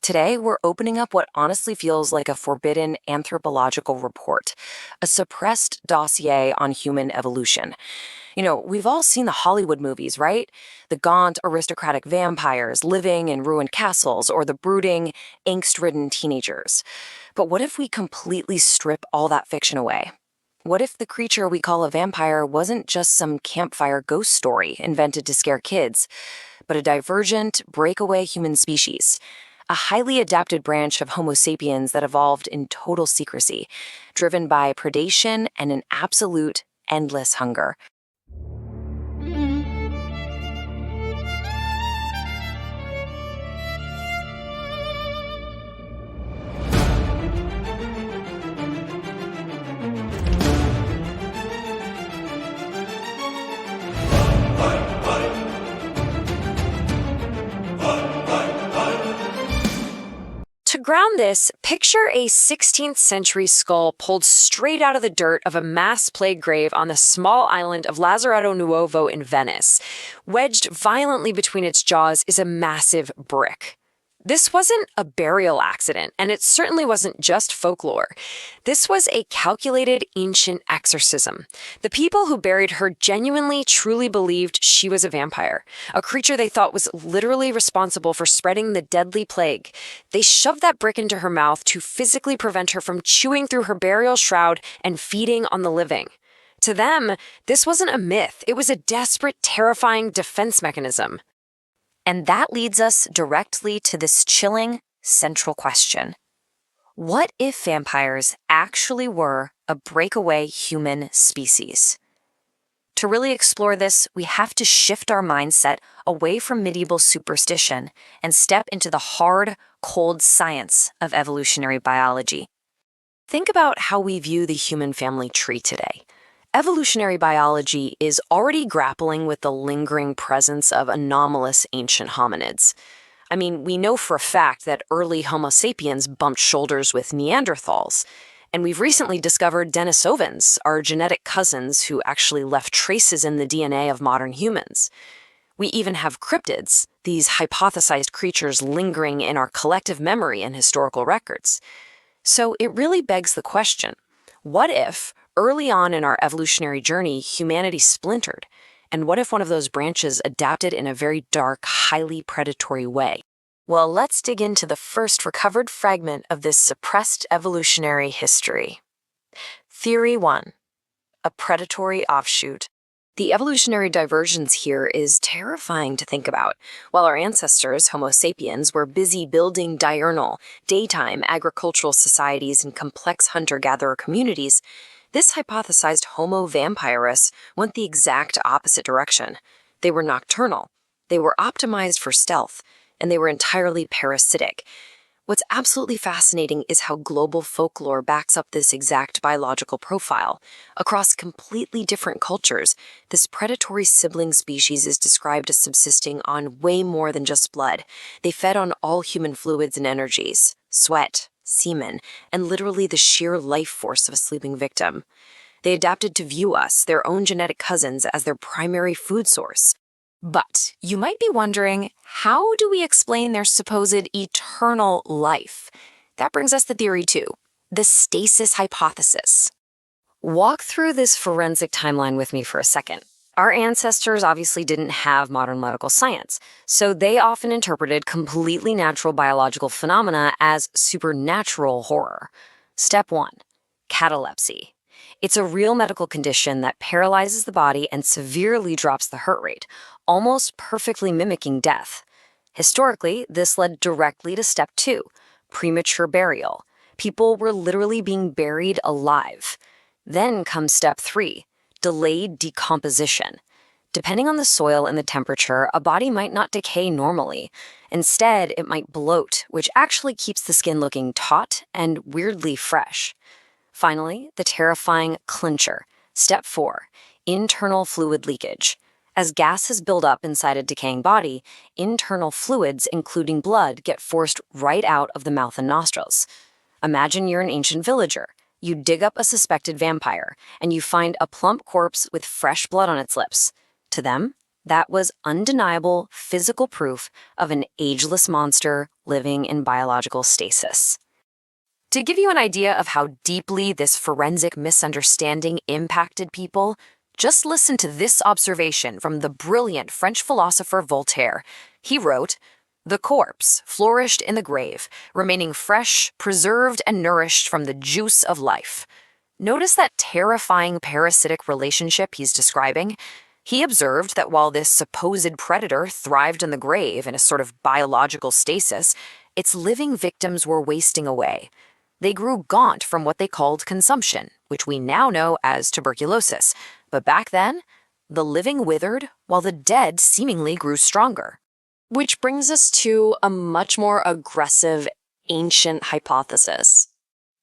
Today, we're opening up what honestly feels like a forbidden anthropological report, a suppressed dossier on human evolution. We've all seen the Hollywood movies, right? The gaunt, aristocratic vampires living in ruined castles or the brooding, angst-ridden teenagers. But what if we completely strip all that fiction away? What if the creature we call a vampire wasn't just some campfire ghost story invented to scare kids, but a divergent, breakaway human species? A highly adapted branch of Homo sapiens that evolved in total secrecy, driven by predation and an absolute, endless hunger. To ground this, picture a 16th century skull pulled straight out of the dirt of a mass plague grave on the small island of Lazaretto Nuovo in Venice. Wedged violently between its jaws is a massive brick. This wasn't a burial accident, and it certainly wasn't just folklore. This was a calculated ancient exorcism. The people who buried her genuinely, truly believed she was a vampire, a creature they thought was literally responsible for spreading the deadly plague. They shoved that brick into her mouth to physically prevent her from chewing through her burial shroud and feeding on the living. To them, this wasn't a myth. It was a desperate, terrifying defense mechanism. And that leads us directly to this chilling, central question. What if vampires actually were a breakaway human species? To really explore this, we have to shift our mindset away from medieval superstition and step into the hard, cold science of evolutionary biology. Think about how we view the human family tree today. Evolutionary biology is already grappling with the lingering presence of anomalous ancient hominids. We know for a fact that early Homo sapiens bumped shoulders with Neanderthals, and we've recently discovered Denisovans, our genetic cousins who actually left traces in the DNA of modern humans. We even have cryptids, these hypothesized creatures lingering in our collective memory and historical records. So it really begs the question, what if, early on in our evolutionary journey, humanity splintered? And what if one of those branches adapted in a very dark, highly predatory way? Well, let's dig into the first recovered fragment of this suppressed evolutionary history. Theory 1. A predatory offshoot. The evolutionary divergence here is terrifying to think about. While our ancestors, Homo sapiens, were busy building diurnal, daytime agricultural societies and complex hunter-gatherer communities, this hypothesized Homo vampirus went the exact opposite direction. They were nocturnal, they were optimized for stealth, and they were entirely parasitic. What's absolutely fascinating is how global folklore backs up this exact biological profile. Across completely different cultures, this predatory sibling species is described as subsisting on way more than just blood. They fed on all human fluids and energies, sweat, semen, and literally the sheer life force of a sleeping victim. They adapted to view us, their own genetic cousins, as their primary food source. But you might be wondering, how do we explain their supposed eternal life? That brings us to theory 2, the stasis hypothesis. Walk through this forensic timeline with me for a second. Our ancestors obviously didn't have modern medical science, so they often interpreted completely natural biological phenomena as supernatural horror. Step 1, catalepsy. It's a real medical condition that paralyzes the body and severely drops the heart rate, almost perfectly mimicking death. Historically, this led directly to step 2, premature burial. People were literally being buried alive. Then comes step 3, delayed decomposition. Depending on the soil and the temperature, a body might not decay normally. Instead, it might bloat, which actually keeps the skin looking taut and weirdly fresh. Finally, the terrifying clincher. Step 4, internal fluid leakage. As gases build up inside a decaying body, internal fluids, including blood, get forced right out of the mouth and nostrils. Imagine you're an ancient villager. You dig up a suspected vampire, and you find a plump corpse with fresh blood on its lips. To them, That was undeniable physical proof of an ageless monster living in biological stasis. To give you an idea of how deeply this forensic misunderstanding impacted people, just listen to this observation from the brilliant French philosopher Voltaire. He wrote, "The corpse flourished in the grave, remaining fresh, preserved, and nourished from the juice of life." Notice that terrifying parasitic relationship he's describing? He observed that while this supposed predator thrived in the grave in a sort of biological stasis, its living victims were wasting away. They grew gaunt from what they called consumption, which we now know as tuberculosis. But back then, the living withered while the dead seemingly grew stronger. Which brings us to a much more aggressive ancient hypothesis.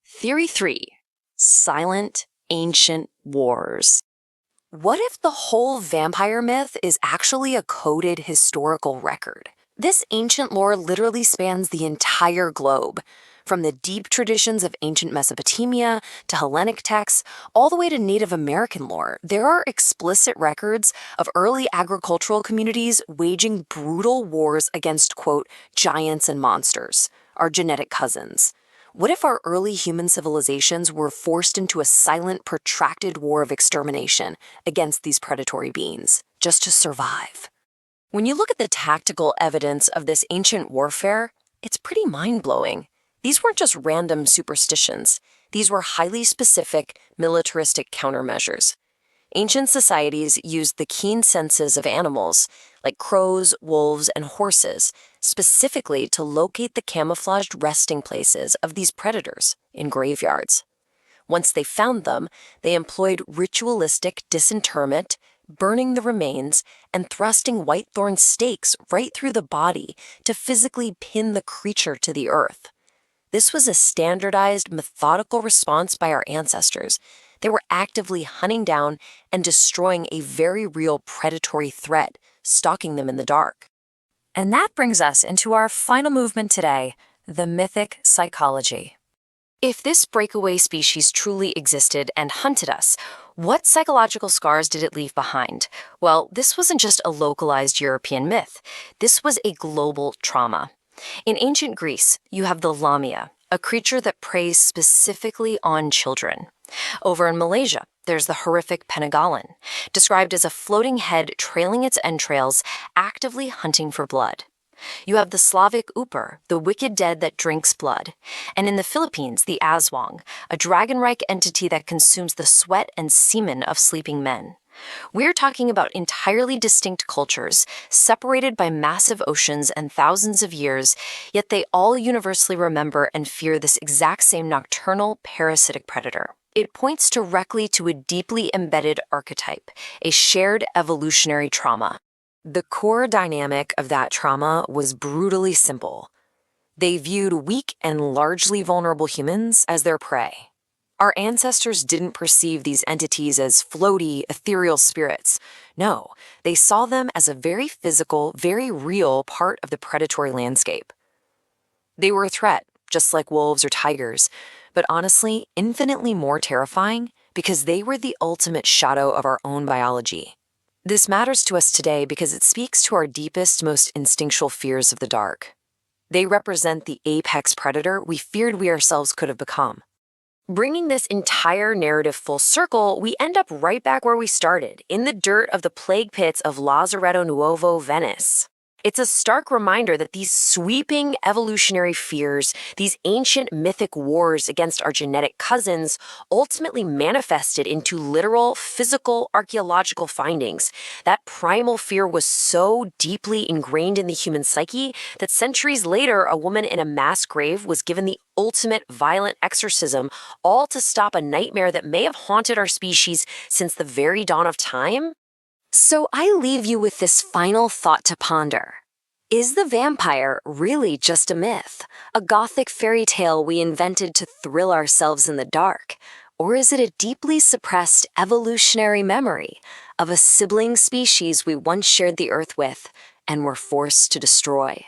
Theory 3. Silent ancient wars. What if the whole vampire myth is actually a coded historical record? This ancient lore literally spans the entire globe. From the deep traditions of ancient Mesopotamia to Hellenic texts, all the way to Native American lore, there are explicit records of early agricultural communities waging brutal wars against, quote, giants and monsters, our genetic cousins. What if our early human civilizations were forced into a silent, protracted war of extermination against these predatory beings, just to survive? When you look at the tactical evidence of this ancient warfare, it's pretty mind-blowing. These weren't just random superstitions. These were highly specific, militaristic countermeasures. Ancient societies used the keen senses of animals, like crows, wolves, and horses, specifically to locate the camouflaged resting places of these predators in graveyards. Once they found them, they employed ritualistic disinterment, burning the remains, and thrusting white-thorn stakes right through the body to physically pin the creature to the earth. This was a standardized, methodical response by our ancestors. They were actively hunting down and destroying a very real predatory threat, stalking them in the dark. And that brings us into our final movement today, the mythic psychology. If this breakaway species truly existed and hunted us, what psychological scars did it leave behind? Well, this wasn't just a localized European myth. This was a global trauma. In ancient Greece, you have the lamia, a creature that preys specifically on children. Over in Malaysia, there's the horrific penanggalan, described as a floating head trailing its entrails, actively hunting for blood. You have the Slavic Upper, the wicked dead that drinks blood. And in the Philippines, the aswang, a dragon-like entity that consumes the sweat and semen of sleeping men. We're talking about entirely distinct cultures, separated by massive oceans and thousands of years, yet they all universally remember and fear this exact same nocturnal, parasitic predator. It points directly to a deeply embedded archetype, a shared evolutionary trauma. The core dynamic of that trauma was brutally simple. They viewed weak and largely vulnerable humans as their prey. Our ancestors didn't perceive these entities as floaty, ethereal spirits. No, they saw them as a very physical, very real part of the predatory landscape. They were a threat, just like wolves or tigers, but honestly, infinitely more terrifying because they were the ultimate shadow of our own biology. This matters to us today because it speaks to our deepest, most instinctual fears of the dark. They represent the apex predator we feared we ourselves could have become. Bringing this entire narrative full circle, we end up right back where we started, in the dirt of the plague pits of Lazaretto Nuovo, Venice. It's a stark reminder that these sweeping evolutionary fears, these ancient mythic wars against our genetic cousins, ultimately manifested into literal, physical, archaeological findings. That primal fear was so deeply ingrained in the human psyche that centuries later, a woman in a mass grave was given the ultimate violent exorcism, all to stop a nightmare that may have haunted our species since the very dawn of time. So I leave you with this final thought to ponder. Is the vampire really just a myth, a gothic fairy tale we invented to thrill ourselves in the dark? Or is it a deeply suppressed evolutionary memory of a sibling species we once shared the earth with and were forced to destroy?